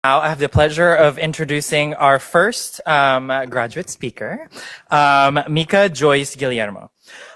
Now I have the pleasure of introducing our first graduate speaker, Micah Joyce Guillermo.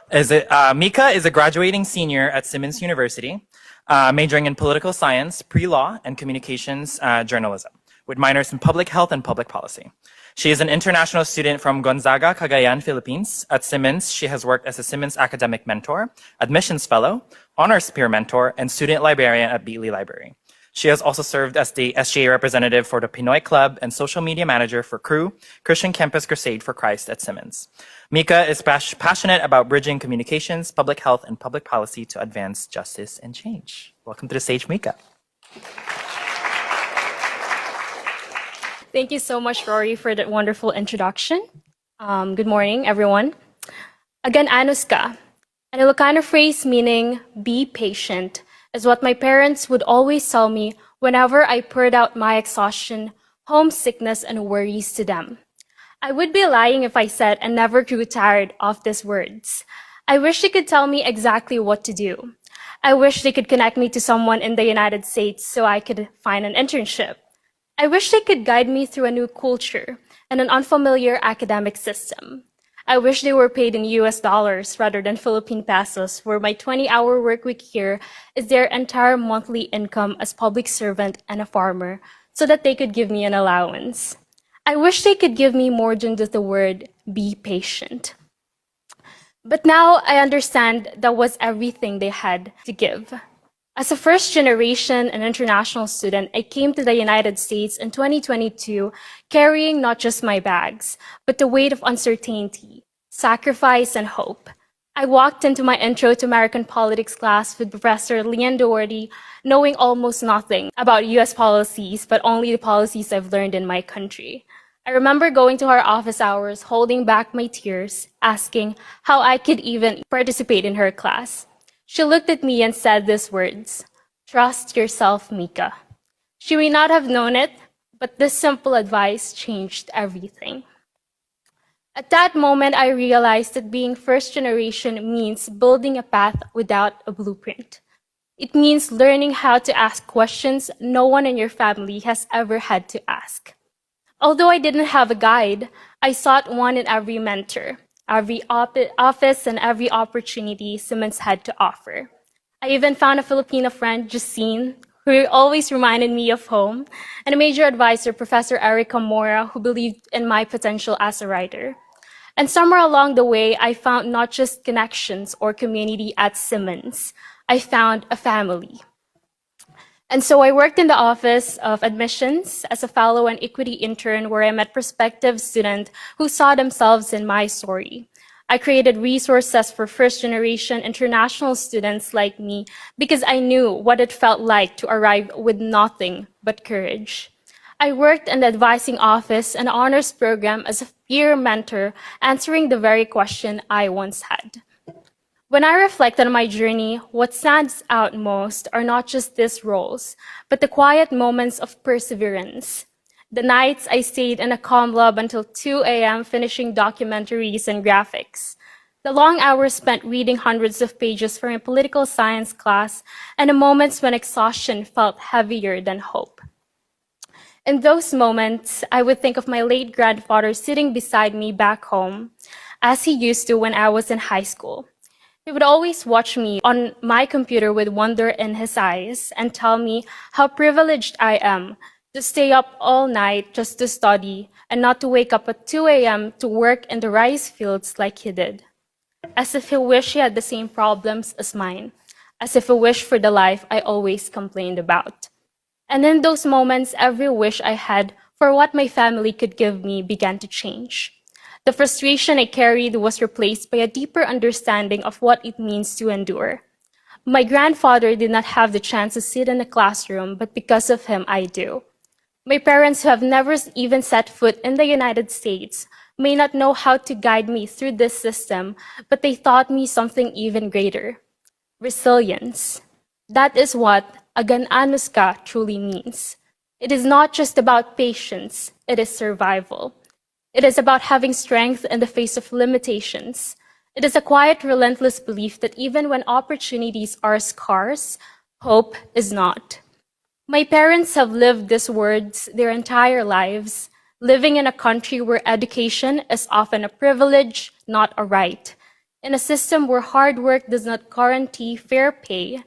Micah is a graduating senior at Simmons University, majoring in political science, pre-law, and communications journalism, with minors in public health and public policy. She is an international student from Gonzaga, Cagayan, Philippines. At Simmons, she has worked as a Simmons academic mentor, admissions fellow, honors peer mentor, and student librarian at Beatley Library. She has also served as the SGA representative for the Pinoy Club and social media manager for CRU, Christian Campus Crusade for Christ at Simmons. Micah is passionate about bridging communications, public health, and public policy to advance justice and change. Welcome to the stage, Micah. Thank you so much, Rory, for that wonderful introduction. Good morning, everyone. Agan-anos ka, an Ilocano phrase meaning be patient, is what my parents would always tell me whenever I poured out my exhaustion, homesickness, and worries to them. I would be lying if I said I never grew tired of these words. I wish they could tell me exactly what to do. I wish they could connect me to someone in the United States so I could find an internship. I wish they could guide me through a new culture and an unfamiliar academic system. I wish they were paid in US dollars rather than Philippine pesos, where my 20-hour work week here is their entire monthly income as public servant and a farmer, so that they could give me an allowance. I wish they could give me more than just the word, be patient. But now I understand that was everything they had to give. As a first-generation and international student, I came to the United States in 2022 carrying not just my bags, but the weight of uncertainty, sacrifice, and hope. I walked into my Intro to American Politics class with Professor Leon Doherty, knowing almost nothing about US policies, but only the policies I've learned in my country. I remember going to her office hours, holding back my tears, asking how I could even participate in her class. She looked at me and said these words, "Trust yourself, Micah." She may not have known it, but this simple advice changed everything. At that moment, I realized that being first generation means building a path without a blueprint. It means learning how to ask questions no one in your family has ever had to ask. Although I didn't have a guide, I sought one in every mentor, every office, and every opportunity Simmons had to offer. I even found a Filipino friend, Justine, who always reminded me of home, and a major advisor, Professor Erica Mora, who believed in my potential as a writer. And somewhere along the way, I found not just connections or community at Simmons, I found a family. And so I worked in the Office of Admissions as a fellow and equity intern, where I met prospective students who saw themselves in my story. I created resources for first-generation international students like me because I knew what it felt like to arrive with nothing but courage. I worked in the advising office and honors program as a peer mentor, answering the very question I once had. When I reflect on my journey, what stands out most are not just these roles, but the quiet moments of perseverance. The nights I stayed in a calm lab until 2 a.m. finishing documentaries and graphics. The long hours spent reading hundreds of pages for a political science class, and the moments when exhaustion felt heavier than hope. In those moments, I would think of my late grandfather sitting beside me back home, as he used to when I was in high school. He would always watch me on my computer with wonder in his eyes and tell me how privileged I am to stay up all night just to study and not to wake up at 2 a.m. to work in the rice fields like he did. As if he wished he had the same problems as mine, as if he wished for the life I always complained about. And in those moments, every wish I had for what my family could give me began to change. The frustration I carried was replaced by a deeper understanding of what it means to endure. My grandfather did not have the chance to sit in a classroom, but because of him, I do. My parents, who have never even set foot in the United States, may not know how to guide me through this system, but they taught me something even greater: resilience. That is what agan-anos ka truly means. It is not just about patience, it is survival. It is about having strength in the face of limitations. It is a quiet, relentless belief that even when opportunities are scarce, hope is not. My parents have lived these words their entire lives, living in a country where education is often a privilege, not a right. In a system where hard work does not guarantee fair pay,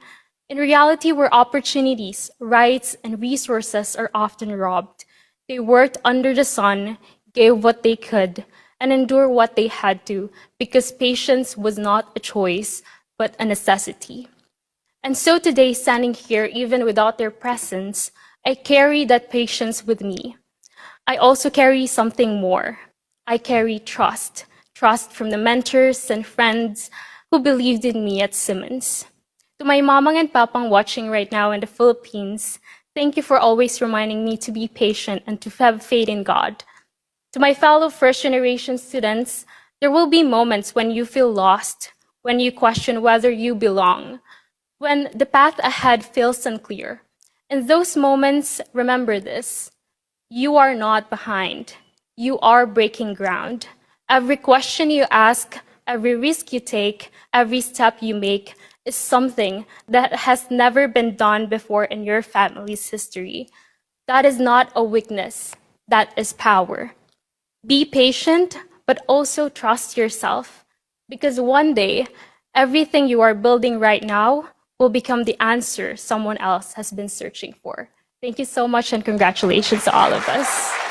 in reality where opportunities, rights, and resources are often robbed. They worked under the sun, gave what they could, and endured what they had to, because patience was not a choice, but a necessity. And so today, standing here, even without their presence, I carry that patience with me. I also carry something more. I carry trust, trust from the mentors and friends who believed in me at Simmons. To my mamang and papang watching right now in the Philippines, thank you for always reminding me to be patient and to have faith in God. To my fellow first-generation students, there will be moments when you feel lost, when you question whether you belong, when the path ahead feels unclear. In those moments, remember this: you are not behind. You are breaking ground. Every question you ask, every risk you take, every step you make is something that has never been done before in your family's history. That is not a weakness. That is power. Be patient, but also trust yourself, because one day, everything you are building right now will become the answer someone else has been searching for. Thank you so much, and congratulations to all of us.